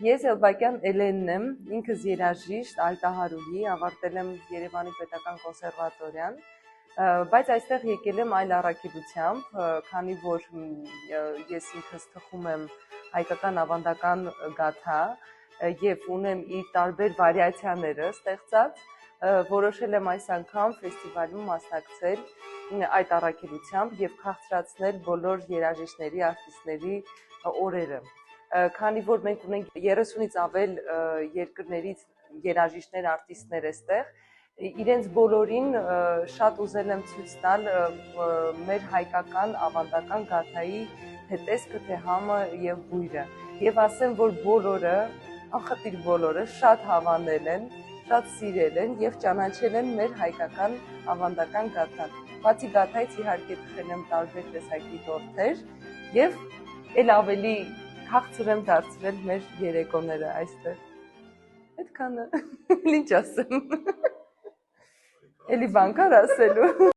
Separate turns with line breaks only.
Ես Էլբակյան Էլենն եմ, ինքս երաժիշտ, ալտահարուհի, ավարտել եմ Երևանի պետական կոնսերվատորիան, բայց այստեղ եկել եմ այլ առաքելությամբ, քանի որ ես ինքս թխում եմ հայկական ավանդական գաթա եւ ունեմ իր տարբեր վարիացիաները ստեղծած, որոշել եմ այս անգամ ֆեստիվալում մասնակցել այդ առաքելությամբ եւ քաղցրացնել բոլոր երաժիշտների, արտիստների օրերը։ Քանի որ մենք ունենք 30-ից ավել երկրներից երաժիշտներ, արտիստներ այստեղ, իրենց բոլորին շատ ուզել եմ ցույց տալ մեր հայկական ավանդական գաթայի թե տեսքը, թե համը եւ բույրը։ Եվ ասեմ, որ բոլորը, անխտիր բոլորը շատ հավանել են, շատ սիրել են եւ ճանաչել են մեր հայկական ավանդական գաթան։ Բացի գաթայից իհարկե թխել եմ տարբեր տեսակի տորթեր եւ էլ ավելի քաղցր եմ դարձրել մեր երեկոները այստեղ։ Այդքանը, ինչ ասեմ, էլի բան կար ասելու։